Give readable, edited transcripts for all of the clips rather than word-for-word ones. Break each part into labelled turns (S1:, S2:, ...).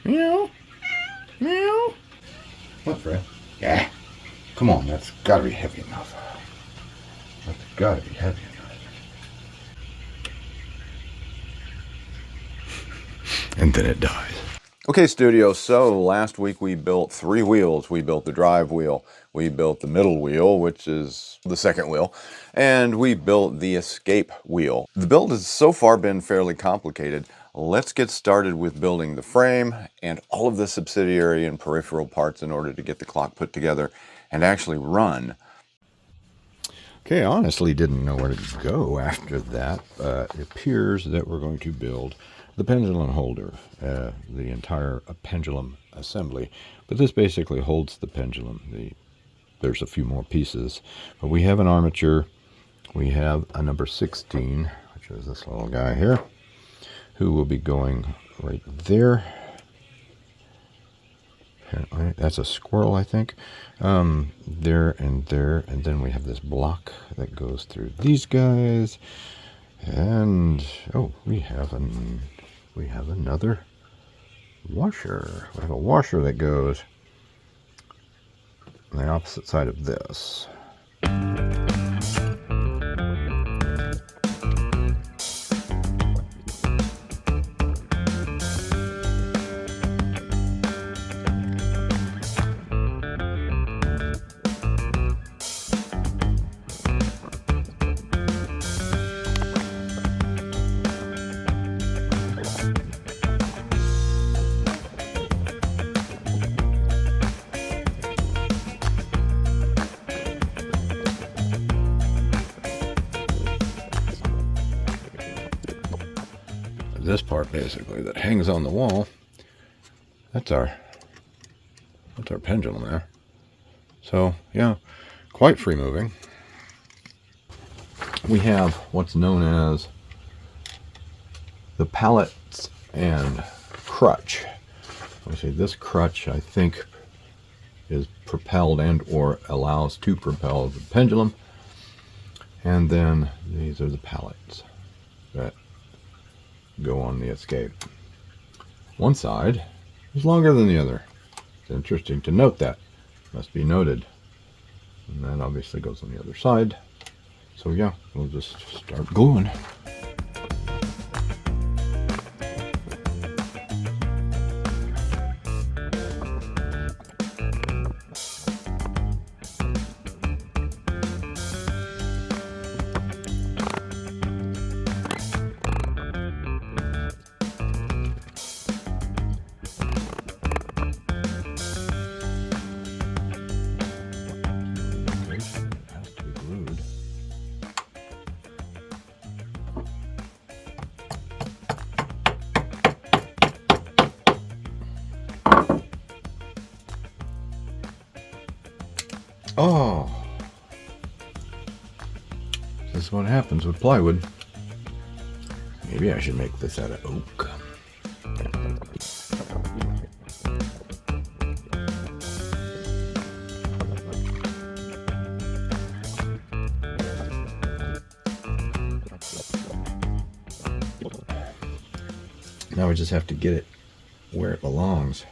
S1: Meow. Meow. What, Fred? Yeah. Come on, that's gotta be heavy enough. That's gotta be heavy enough. And then it dies. Okay, studio, so last week we built 3 wheels. We built the drive wheel, we built the middle wheel, which is the second wheel, and we built the escape wheel. The build has so far been fairly complicated. Let's get started with building the frame and all of the subsidiary and peripheral parts in order to get the clock put together and actually run. Okay, I honestly didn't know where to go after that, but it appears that we're going to build the pendulum holder, the entire pendulum assembly. But this basically holds the pendulum. There's a few more pieces, but we have an armature. We have a number 16, which is this little guy here, who will be going right there. Apparently, that's a squirrel, I think. There and there, and then we have this block that goes through these guys, and oh, we have another washer. We have a washer that goes on the opposite side of this. This part basically that hangs on the wall, that's our pendulum there. So yeah, quite free moving. We have what's known as the pallets and crutch. Let me see, this crutch I think is propelled and or allows to propel the pendulum, and then these are the pallets that go on the escape. One side is longer than the other. It's interesting to note that. Must be noted. And that obviously goes on the other side. So yeah, we'll just start gluing. Oh, this is what happens with plywood. Maybe I should make this out of oak. Now we just have to get it where it belongs.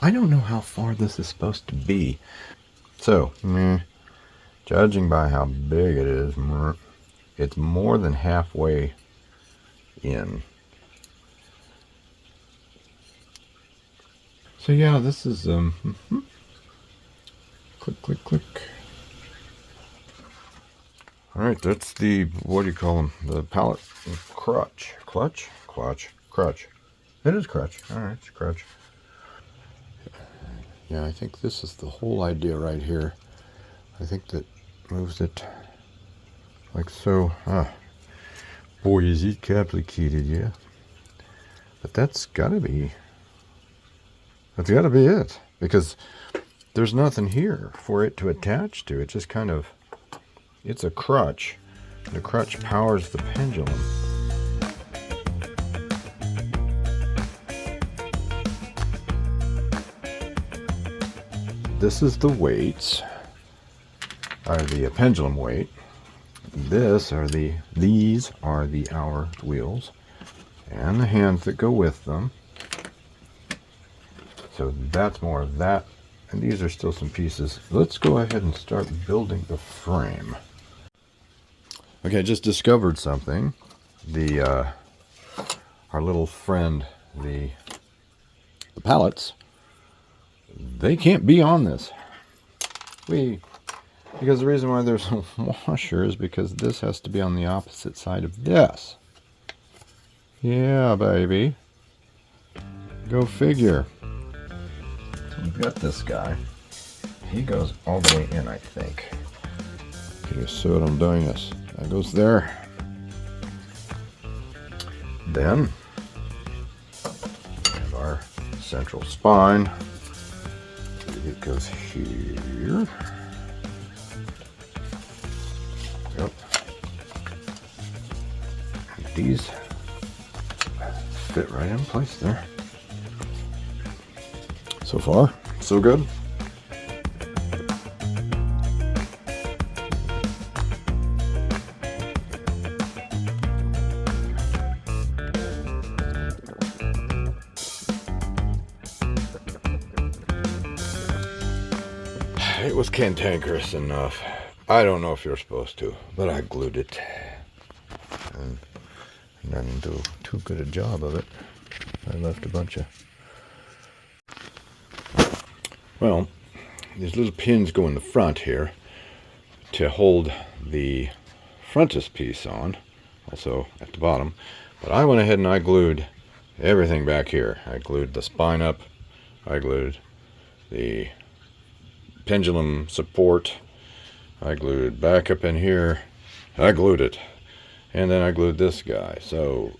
S1: I don't know how far this is supposed to be. So, judging by how big it is, it's more than halfway in. So yeah, this is click, click, click. All right, that's the, what do you call them? The pallet crutch. Clutch? Crutch. It is crutch. All right, it's crutch. Yeah, I think this is the whole idea right here. I think that moves it like so. Boy, is it complicated, yeah. But that's gotta be it. Because there's nothing here for it to attach to. It just kind of, it's a crutch. The crutch powers the pendulum. This is the weights, are the pendulum weight. These are the hour wheels and the hands that go with them. So that's more of that. And these are still some pieces. Let's go ahead and start building the frame. Okay, I just discovered something. Our little friend, the pallets, they can't be on this. Because the reason why there's a washer is because this has to be on the opposite side of this. Yeah, baby. Go figure. So we've got this guy. He goes all the way in, I think. Okay, so what I'm doing is, that goes there. Then, we have our central spine. It goes here. Yep. And these fit right in place there. So far, so good. It was cantankerous enough. I don't know if you're supposed to, but I glued it. And I didn't do too good a job of it. I left a bunch of... Well, these little pins go in the front here to hold the frontispiece on, also at the bottom. But I went ahead and I glued everything back here. I glued the spine up. I glued the pendulum support. I glued back up in here. I glued it. And then I glued this guy. So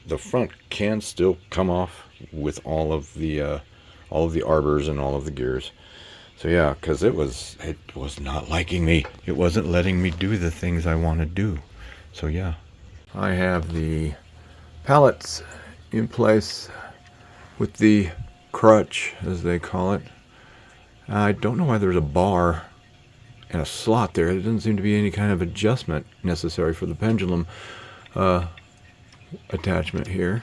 S1: the front can still come off with all of the arbors and all of the gears. So yeah, because it was not liking me. It wasn't letting me do the things I want to do. So yeah. I have the pallets in place with the crutch, as they call it. I don't know why there's a bar and a slot there. There doesn't seem to be any kind of adjustment necessary for the pendulum attachment here.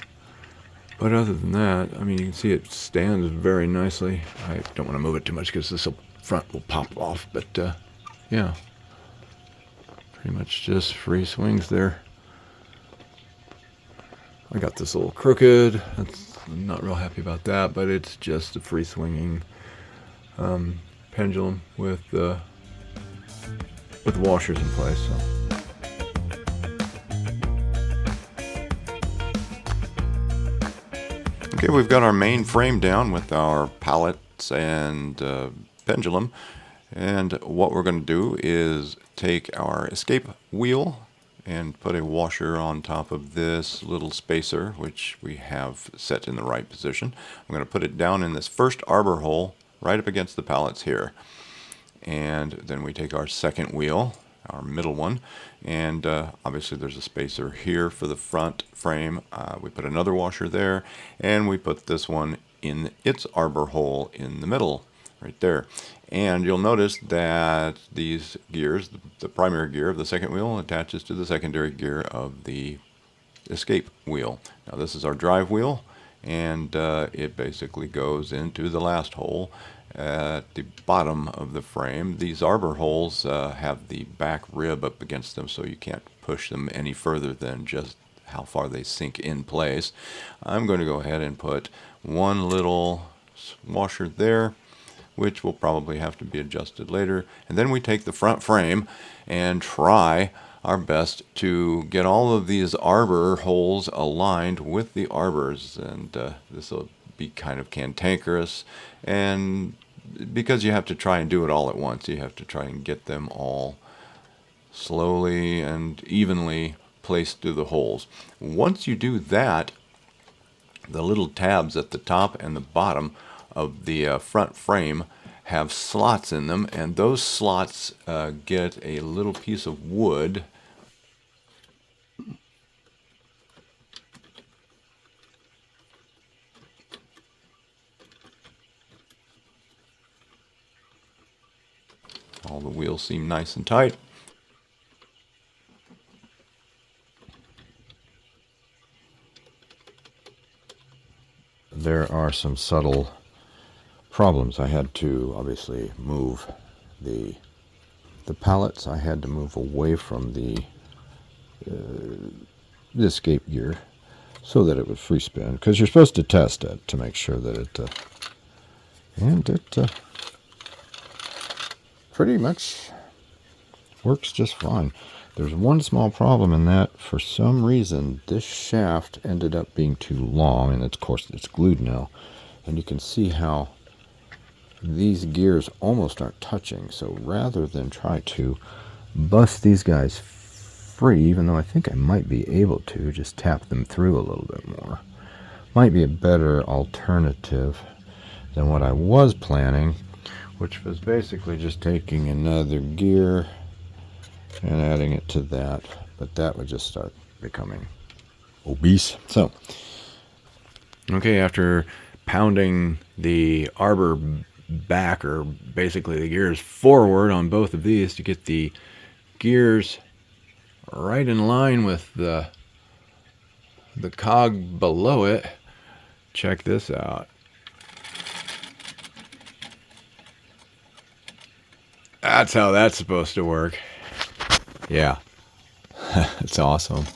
S1: But other than that, I mean, you can see it stands very nicely. I don't want to move it too much because this front will pop off. But yeah, pretty much just free swings there. I got this a little crooked. I'm not real happy about that, but it's just a free swinging pendulum with washers in place. So. Okay, we've got our main frame down with our pallets and pendulum, and what we're going to do is take our escape wheel and put a washer on top of this little spacer, which we have set in the right position. I'm going to put it down in this first arbor hole right up against the pallets here. And then we take our second wheel, our middle one, and obviously there's a spacer here for the front frame. We put another washer there, and we put this one in its arbor hole in the middle, right there. And you'll notice that these gears, the primary gear of the second wheel attaches to the secondary gear of the escape wheel. Now this is our drive wheel, and it basically goes into the last hole at the bottom of the frame. These arbor holes have the back rib up against them, so you can't push them any further than just how far they sink in place. I'm going to go ahead and put one little washer there, which will probably have to be adjusted later. And then we take the front frame and try our best to get all of these arbor holes aligned with the arbors. And this will be kind of cantankerous, and because you have to try and do it all at once, you have to try and get them all slowly and evenly placed through the holes. Once you do that, the little tabs at the top and the bottom of the front frame have slots in them, and those slots get a little piece of wood all the wheels seem nice and tight. There are some subtle problems. I had to obviously move the pallets. I had to move away from the escape gear so that it would free spin, because you're supposed to test it to make sure that it pretty much works just fine. There's one small problem in that for some reason this shaft ended up being too long, and of course it's glued now, and you can see how these gears almost aren't touching. So rather than try to bust these guys free, even though I think I might be able to just tap them through a little bit more, might be a better alternative than what I was planning, which was basically just taking another gear and adding it to that, but that would just start becoming obese. So, okay, after pounding the arbor back, or basically the gears forward on both of these to get the gears right in line with the cog below it, check this out. That's how that's supposed to work. Yeah, it's awesome.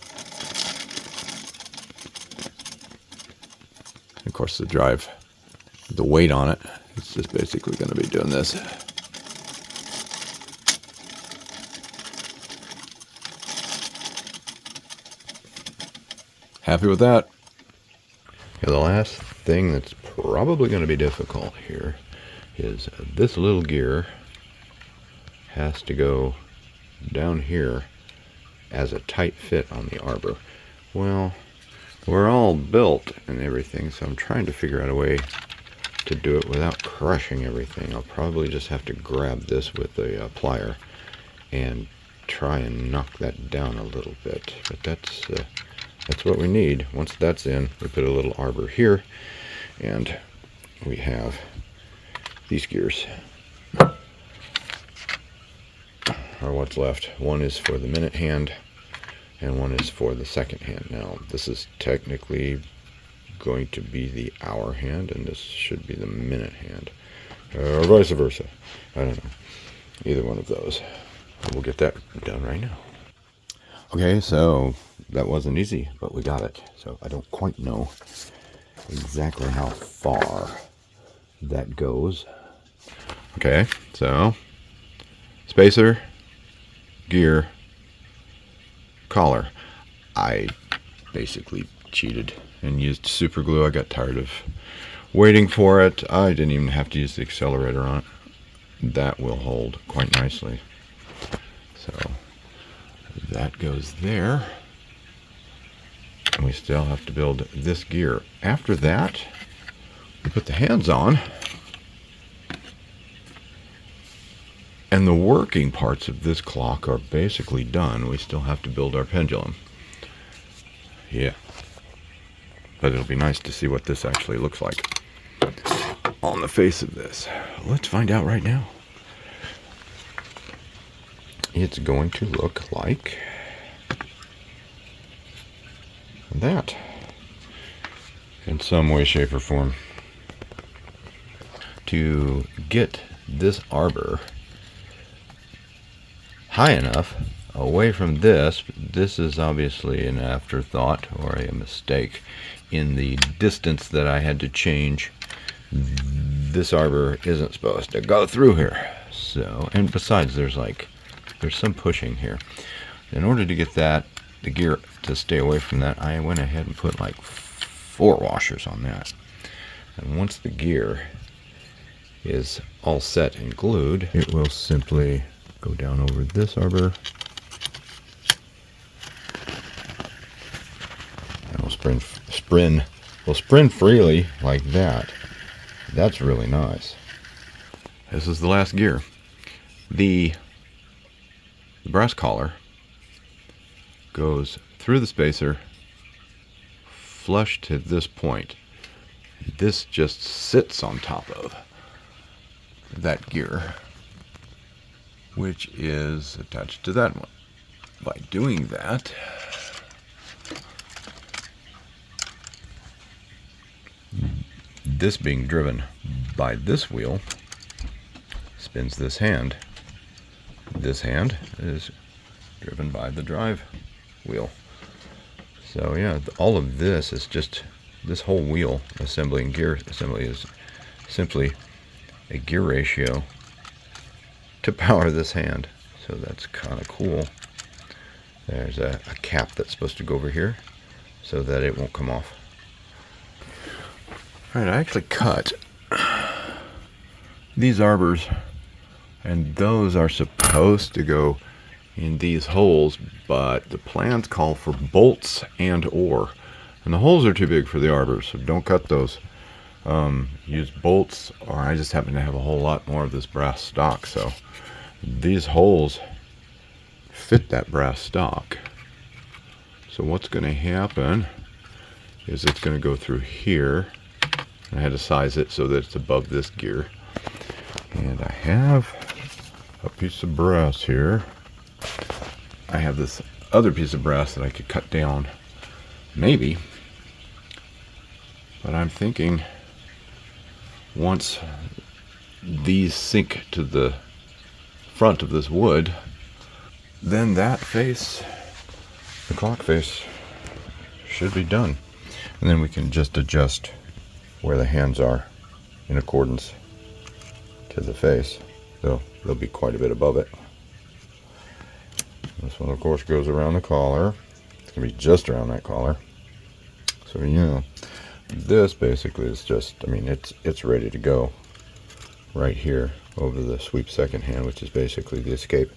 S1: Of course, the drive, the weight on it, it's just basically going to be doing this. Happy with that. Okay, the last thing that's probably going to be difficult here is this little gear has to go down here as a tight fit on the arbor. Well, we're all built and everything, so I'm trying to figure out a way to do it without crushing everything. I'll probably just have to grab this with a plier and try and knock that down a little bit. But that's what we need. Once that's in, we put a little arbor here, and we have these gears. Or what's left. One is for the minute hand, and one is for the second hand. Now, this is technically going to be the hour hand, and this should be the minute hand. Or vice versa. I don't know. Either one of those. We'll get that done right now. Okay, so that wasn't easy, but we got it. So I don't quite know exactly how far that goes. Okay, so spacer, gear, collar. I basically cheated and used super glue. I got tired of waiting for it. I didn't even have to use the accelerator on it. That will hold quite nicely. So that goes there. And we still have to build this gear. After that, we put the hands on. And the working parts of this clock are basically done. We still have to build our pendulum. Yeah. But it'll be nice to see what this actually looks like on the face of this. Let's find out right now. It's going to look like that in some way, shape, or form. To get this arbor high enough away from this is obviously an afterthought or a mistake in the distance that I had to change. This arbor isn't supposed to go through here. So, and besides, there's some pushing here. In order to get the gear to stay away from that, I went ahead and put like 4 washers on that. And once the gear is all set and glued, it will simply go down over this arbor and we'll spin freely like that. That's really nice. This is the last gear. The brass collar goes through the spacer flush to this point. This just sits on top of that gear, which is attached to that one. By doing that, this being driven by this wheel spins this hand. This hand is driven by the drive wheel. So yeah, all of this is just, this whole wheel assembly and gear assembly is simply a gear ratio to power this hand. So that's kind of cool. There's a cap that's supposed to go over here so that it won't come off. Alright, I actually cut these arbors, and those are supposed to go in these holes, but the plans call for bolts and or. And the holes are too big for the arbors, so don't cut those. Use bolts, or I just happen to have a whole lot more of this brass stock, so these holes fit that brass stock. So what's going to happen is it's going to go through here. I had to size it so that it's above this gear. And I have a piece of brass here. I have this other piece of brass that I could cut down, maybe. But I'm thinking once these sink to the front of this wood, then that face, the clock face, should be done. And then we can just adjust where the hands are in accordance to the face. So they'll be quite a bit above it. This one, of course, goes around the collar. It's going to be just around that collar. So, yeah, this basically is just, I mean, it's ready to go right here over the sweep second hand, which is basically the escape.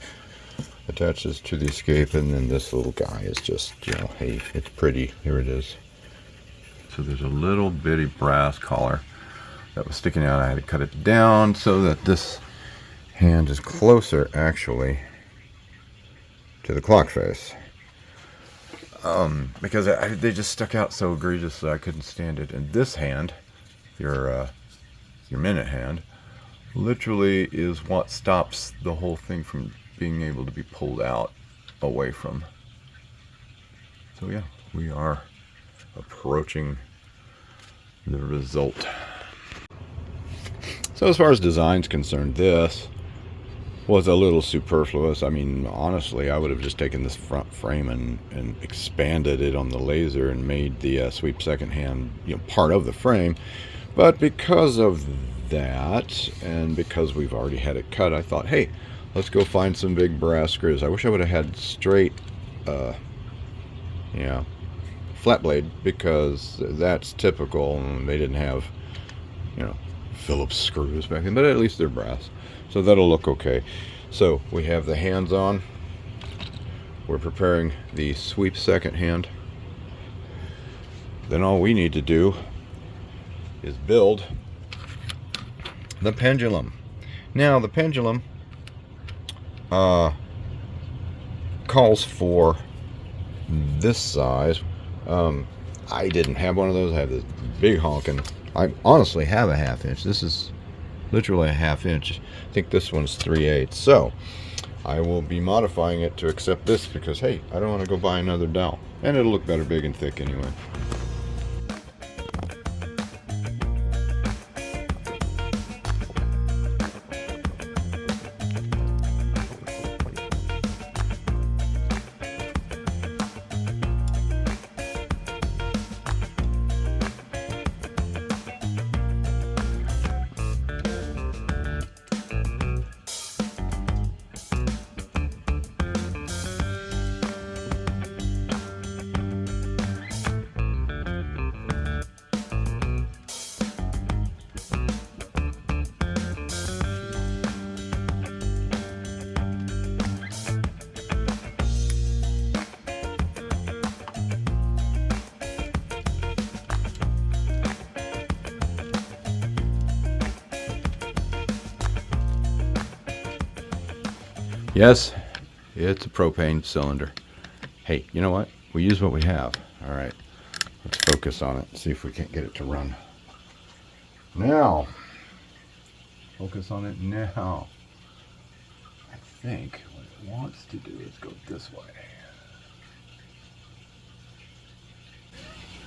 S1: Attaches to the escape, and then this little guy is just, you know, hey, it's pretty. Here it is. So there's a little bitty brass collar that was sticking out. I had to cut it down so that this hand is closer, actually, to the clock face. Because they just stuck out so egregiously I couldn't stand it. And this hand, your minute hand, literally is what stops the whole thing from being able to be pulled out away from. So yeah, we are approaching the result. So as far as design's concerned, this was a little superfluous. I mean, honestly, I would have just taken this front frame and expanded it on the laser and made the sweep second hand, you know, part of the frame. But because of that, and because we've already had it cut, I thought, hey, let's go find some big brass screws. I wish I would have had straight, flat blade, because that's typical, and they didn't have, you know, Phillips screws back then, but at least they're brass. So that'll look okay. So we have the hands on. We're preparing the sweep second hand. Then all we need to do is build the pendulum. Now the pendulum calls for this size. I didn't have one of those. I have this big honkin'. I honestly have a 1/2 inch. This is literally a 1/2 inch. I think this one's 3/8. So I will be modifying it to accept this because, hey, I don't want to go buy another dowel. And it'll look better big and thick anyway. Yes, it's a propane cylinder. Hey, you know what? We use what we have. All right, let's focus on it. See if we can't get it to run. Now, focus on it now. I think what it wants to do is go this way.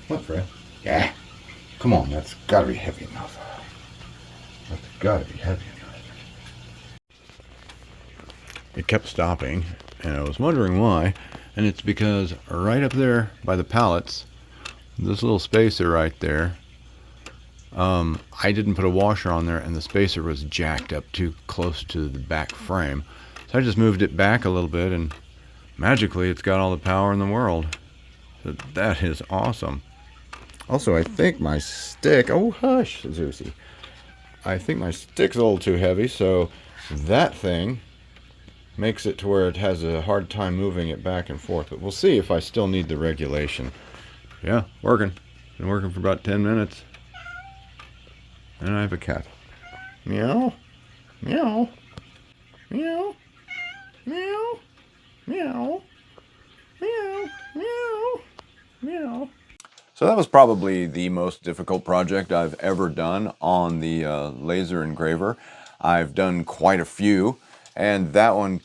S1: What, Fred? Yeah. Come on, that's got to be heavy enough. gotta be heavy enough. It kept stopping, and I was wondering why, and it's because right up there by the pallets, this little spacer right there, I didn't put a washer on there, and the spacer was jacked up too close to the back frame. So I just moved it back a little bit, and magically it's got all the power in the world. So that is awesome. Also, I think my stick, oh hush, Zeusy. I think my stick's a little too heavy, so that thing makes it to where it has a hard time moving it back and forth. But we'll see if I still need the regulation. Yeah, working. Been working for about 10 minutes. And I have a cat. Meow. Meow. Meow. Meow. Meow. Meow. Meow. Meow. So that was probably the most difficult project I've ever done on the laser engraver. I've done quite a few, and that one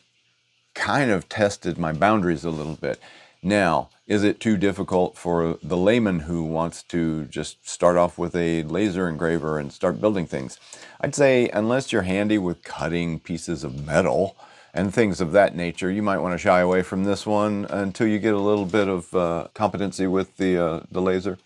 S1: kind of tested my boundaries a little bit. Now, is it too difficult for the layman who wants to just start off with a laser engraver and start building things? I'd say unless you're handy with cutting pieces of metal and things of that nature, you might want to shy away from this one until you get a little bit of competency with the laser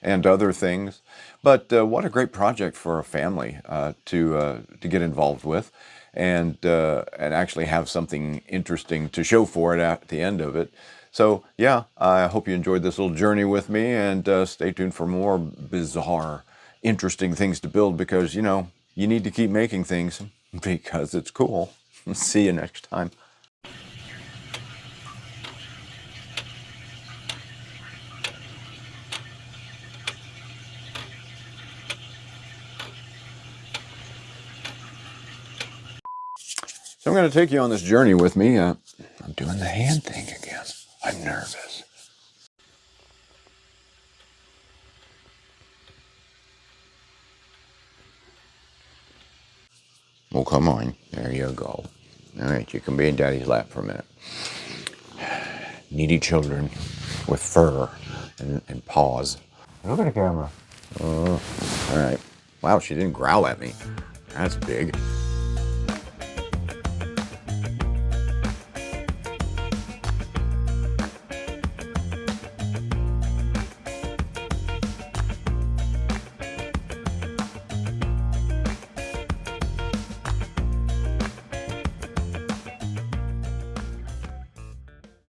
S1: and other things. But what a great project for a family to get involved with, and actually have something interesting to show for it at the end of it. So yeah, I hope you enjoyed this little journey with me, and stay tuned for more bizarre, interesting things to build, because, you know, you need to keep making things because it's cool. See you next time. So I'm going to take you on this journey with me. I'm doing the hand thing again. I'm nervous. Well, come on. There you go. All right, you can be in Daddy's lap for a minute. Needy children with fur and paws. Look at the camera. All right. Wow, she didn't growl at me. That's big.